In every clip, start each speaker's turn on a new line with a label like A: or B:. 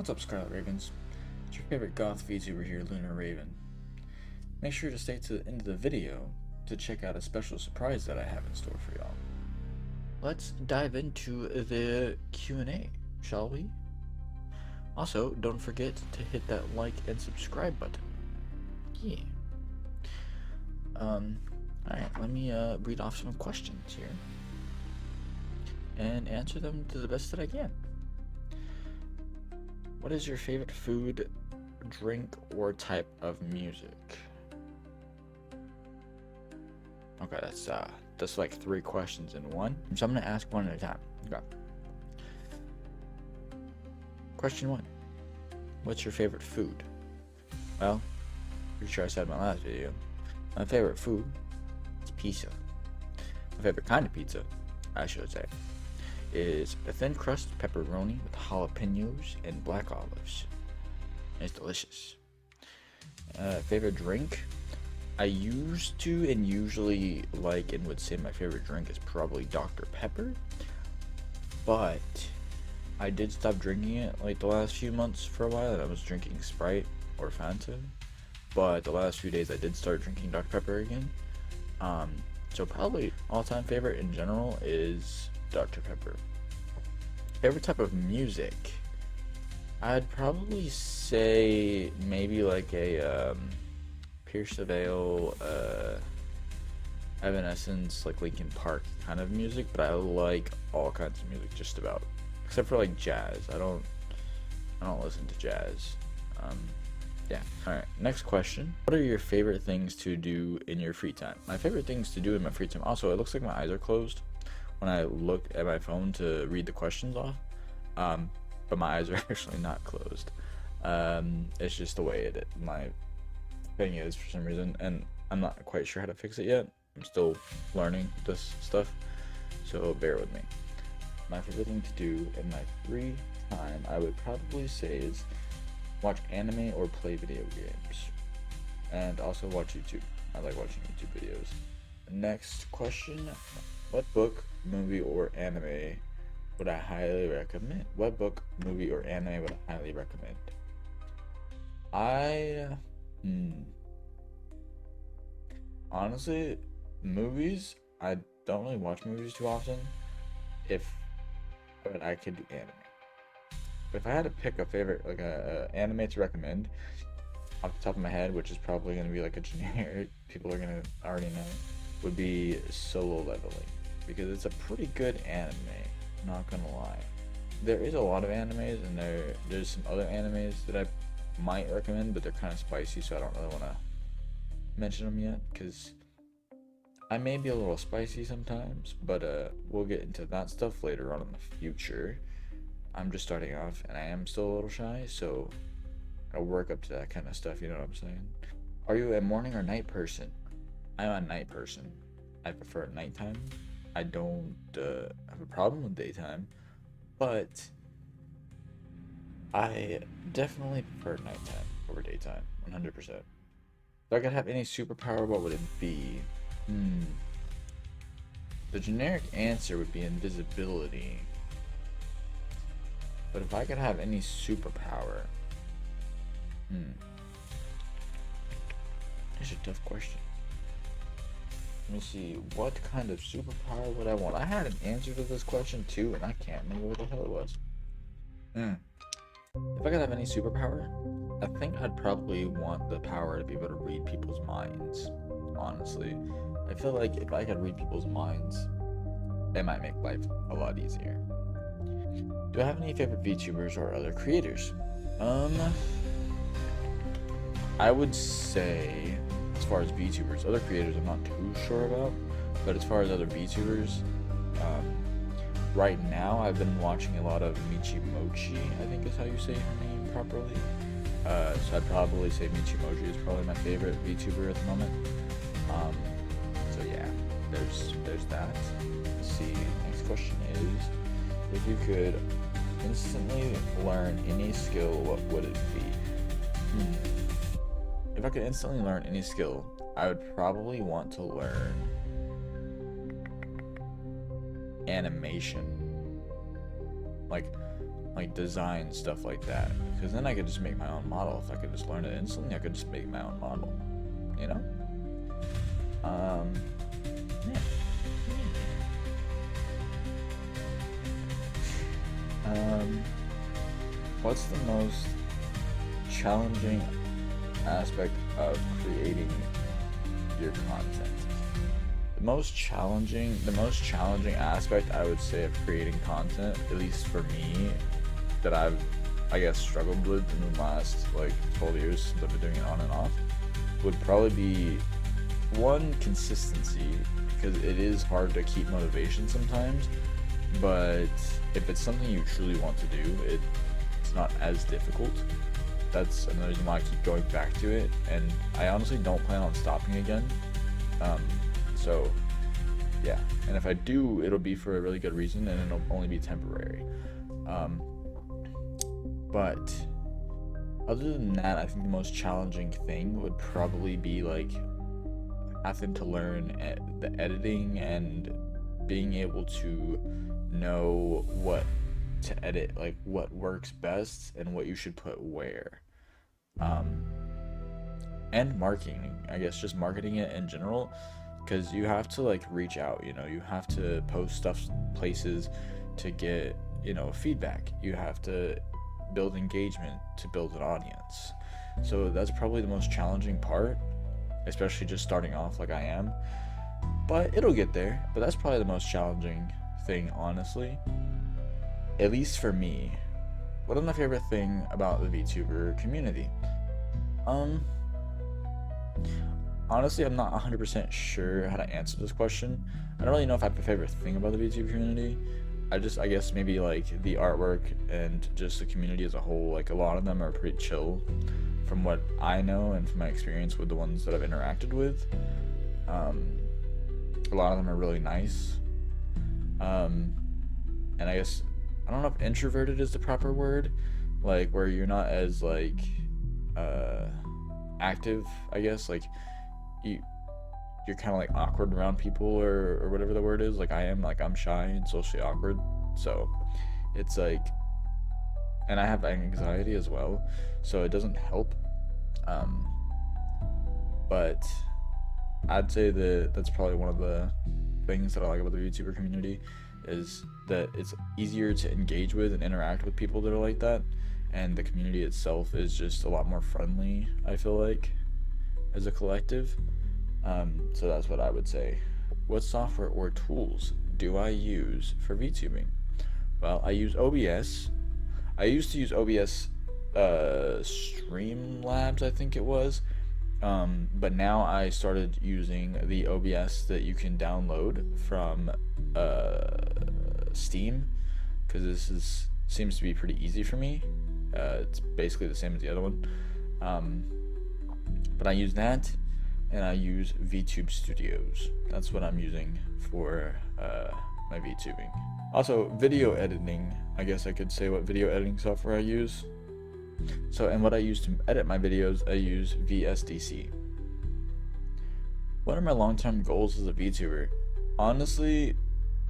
A: What's up, Scarlet Ravens? It's your favorite goth VTuber here, Lunar Raven. Make sure to stay to the end of the video to check out a special surprise that I have in store for y'all. Let's dive into the Q&A, shall we? Also, don't forget to hit that like and subscribe button. Yeah. Alright, let me read off some questions here and answer them to the best that I can. What is your favorite food, drink, or type of music? Okay, that's like 3 questions in one. So I'm gonna ask one at a time. Okay. Question 1. What's your favorite food? Well, pretty sure I said in my last video. My favorite food is pizza. My favorite kind of pizza, I should say, is a thin crust pepperoni with jalapenos and black olives. It's delicious. Favorite drink? I used to and usually like and would say my favorite drink is probably Dr. Pepper, but I did stop drinking it like the last few months for a while, and I was drinking Sprite or Fanta, but the last few days I did start drinking Dr. Pepper again. So probably all-time favorite in general is Dr. Pepper. Favorite type of music? I'd probably say maybe like a Pierce the Veil, Evanescence, like Linkin Park kind of music, but I like all kinds of music just about, except for like jazz. I don't listen to jazz. Yeah. Alright, next question. What are your favorite things to do in your free time? My favorite things to do in my free time. Also, it looks like my eyes are closed when I look at my phone to read the questions off. But my eyes are actually not closed. It's just the way my thing is for some reason, and I'm not quite sure how to fix it yet. I'm still learning this stuff, so bear with me. My favorite thing to do in my free time, I would probably say, is watch anime or play video games, and also watch YouTube. I like watching YouTube videos. Next question: what book, movie, or anime would I highly recommend? What book, movie, or anime would I highly recommend? Honestly, movies, I don't really watch movies too often. But I could do anime. But if I had to pick a favorite, like a anime to recommend, off the top of my head, which is probably going to be like a generic, people are going to already know, would be Solo Leveling, because it's a pretty good anime, not gonna lie. There is a lot of animes, and there's some other animes that I might recommend, but they're kind of spicy, so I don't really want to mention them yet, because I may be a little spicy sometimes, but we'll get into that stuff later on in the future. I'm just starting off, and I am still a little shy, so I'll work up to that kind of stuff, you know what I'm saying? Are you a morning or night person? I'm a night person. I prefer nighttime. I don't have a problem with daytime, but I definitely prefer nighttime over daytime, 100%. If I could have any superpower, what would it be? The generic answer would be invisibility. But if I could have any superpower, it's a tough question. Let me see, what kind of superpower would I want? I had an answer to this question too, and I can't remember what the hell it was. If I could have any superpower, I think I'd probably want the power to be able to read people's minds, honestly. I feel like if I could read people's minds, it might make life a lot easier. Do I have any favorite VTubers or other creators? I would say, as far as VTubers, other creators I'm not too sure about, but as far as other VTubers, right now I've been watching a lot of Michimochi, I think is how you say her name properly. So I'd probably say Michimochi is probably my favorite VTuber at the moment. So yeah, there's that. Let's see, next question is, if you could instantly learn any skill, what would it be? If I could instantly learn any skill, I would probably want to learn animation. Like like design stuff like that, because then I could just make my own model. If I could just learn it instantly, I could just make my own model, you know. Yeah. What's the most challenging aspect of creating your content? The most challenging aspect, I would say, of creating content, at least for me, that I've, I guess, struggled with in the last like 12 years since I've been doing it on and off, would probably be one, consistency, because it is hard to keep motivation sometimes, but if it's something you truly want to do, it's not as difficult. That's another reason why I keep going back to it, and I honestly don't plan on stopping again. So yeah, and if I do, it'll be for a really good reason, and it'll only be temporary. But other than that, I think the most challenging thing would probably be like having to learn the editing and being able to know what to edit, like what works best and what you should put where. And marketing, I guess, just marketing it in general, because you have to like reach out, you know, you have to post stuff places to get, you know, feedback. You have to build engagement to build an audience. So that's probably the most challenging part, especially just starting off like I am. But it'll get there. But that's probably the most challenging thing, honestly. At least for me. What is my favorite thing about the VTuber community? Honestly, I'm not 100% sure how to answer this question. I don't really know if I have a favorite thing about the VTuber community. I guess maybe like the artwork and just the community as a whole, like a lot of them are pretty chill from what I know and from my experience with the ones that I've interacted with. A lot of them are really nice. And I guess, I don't know if introverted is the proper word, like where you're not as like active, I guess, like you're kind of like awkward around people, or whatever the word is. Like I am, like I'm shy and socially awkward, so it's like, and I have anxiety as well, so it doesn't help. But I'd say that's probably one of the things that I like about the VTuber community, is that it's easier to engage with and interact with people that are like that, and the community itself is just a lot more friendly, I feel like, as a collective. So that's what I would say. What software or tools do I use for VTubing? Well, I use OBS. I used to use OBS Streamlabs, I think it was. But now I started using the OBS that you can download from Steam, because this seems to be pretty easy for me. It's basically the same as the other one. But I use that, and I use VTube Studios. That's what I'm using for my VTubing. Also, video editing. I guess I could say what video editing software I use. So, and what I use to edit my videos, I use VSDC. What are my long-term goals as a VTuber? Honestly,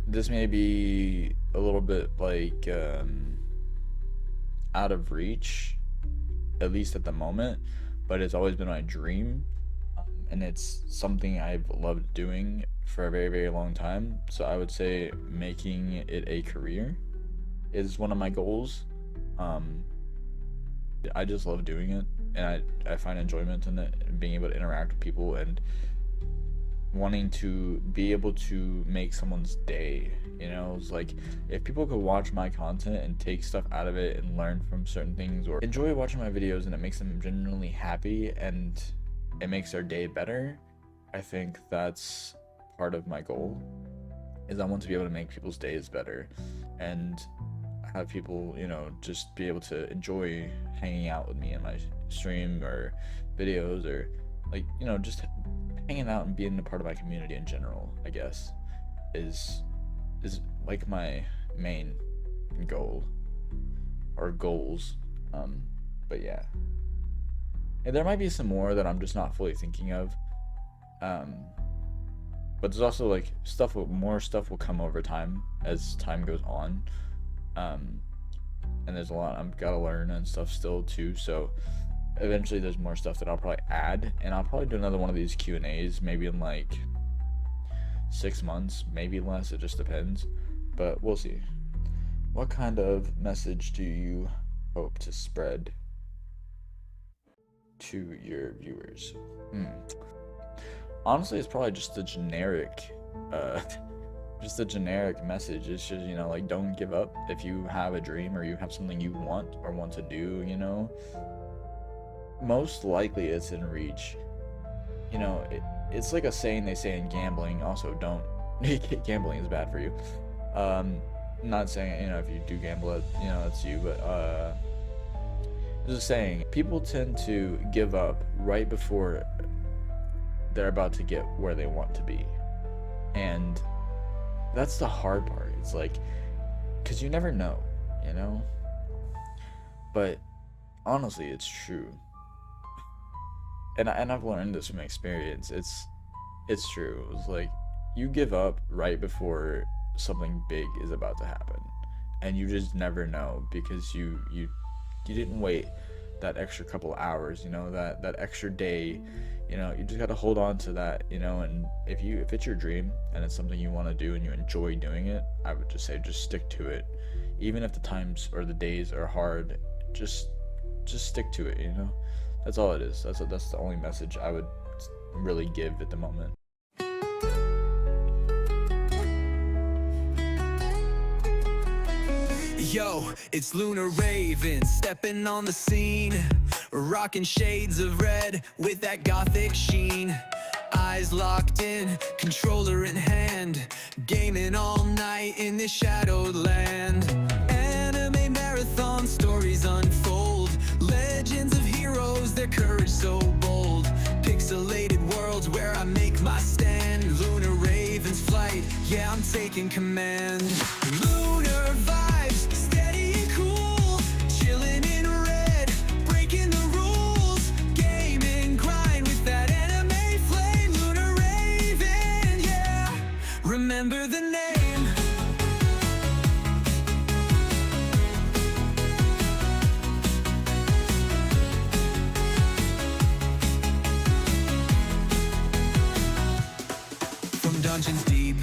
A: this may be a little bit like out of reach, at least at the moment, but it's always been my dream, and it's something I've loved doing for a very, very long time. So I would say making it a career is one of my goals. I just love doing it, and I find enjoyment in it, and being able to interact with people and wanting to be able to make someone's day. You know, it's like if people could watch my content and take stuff out of it and learn from certain things, or enjoy watching my videos and it makes them genuinely happy and it makes their day better, I think that's part of my goal, is I want to be able to make people's days better and have people, you know, just be able to enjoy hanging out with me in my stream or videos, or like, you know, just hanging out and being a part of my community in general, I guess, is like my main goal or goals. But yeah, and there might be some more that I'm just not fully thinking of. But there's also like more stuff will come over time as time goes on. and there's a lot I've got to learn and stuff still too. So eventually there's more stuff that I'll probably add, and I'll probably do another one of these Q&As maybe in like 6 months, maybe less, it just depends, but we'll see. What kind of message do you hope to spread to your viewers? Honestly, it's probably just a generic message. It's just, you know, like, don't give up. If you have a dream or you have something you want or want to do, you know, most likely it's in reach. You know, it's like a saying they say in gambling. Also, don't gambling is bad for you. Not saying, you know, if you do gamble, you know, it's you, but there's a saying, people tend to give up right before they're about to get where they want to be. And that's the hard part. It's like, because you never know, you know? But honestly, it's true. And I've learned this from experience. It's true. It's like, you give up right before something big is about to happen. And you just never know, because you didn't wait that extra couple hours, you know, that extra day. You know, you just got to hold on to that, you know. And if it's your dream and it's something you want to do and you enjoy doing it, I would just say just stick to it. Even if the times or the days are hard, just stick to it, you know. That's all it is. That's the only message I would really give at the moment.
B: Yo, it's Lunar Ravens stepping on the scene, rocking shades of red with that gothic sheen. Eyes locked in, controller in hand, gaming all night in this shadowed land. Anime marathon stories unfold, legends of heroes, their courage so bold. Pixelated worlds where I make my stand. Lunar Ravens flight, yeah, I'm taking command. Lunar vibes, steady and cool, chilling in red, breaking the rules. Game and grind with that anime flame. Lunar Raven, yeah, remember the name. Dungeons deep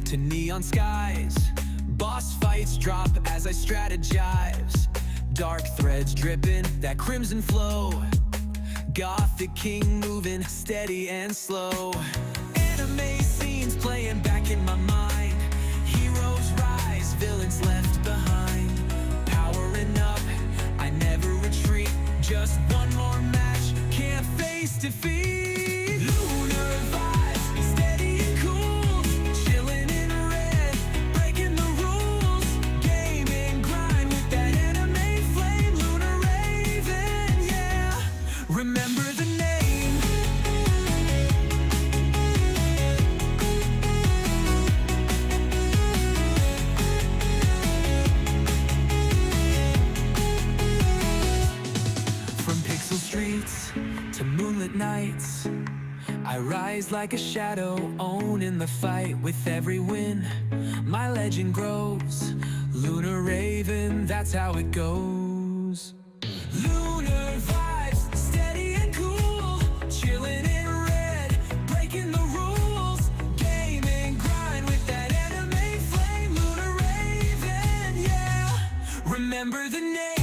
B: to neon skies, boss fights drop as I strategize. Dark threads dripping, that crimson flow. Gothic king moving steady and slow. Anime scenes playing back in my mind. Heroes rise, villains left behind. Powering up, I never retreat. Just one more match, can't face defeat. Lunar vibes, steady and cool, chilling in red, breaking the rules. Game and grind with that anime flame. Lunar Raven, yeah, remember the name. From pixel streets to moonlit nights, I rise like a shadow, owning the fight. With every win, my legend grows. Lunar Raven, that's how it goes. Lunar vibes, steady and cool, chilling in red, breaking the rules. Game and grind with that anime flame. Lunar Raven, yeah, remember the name.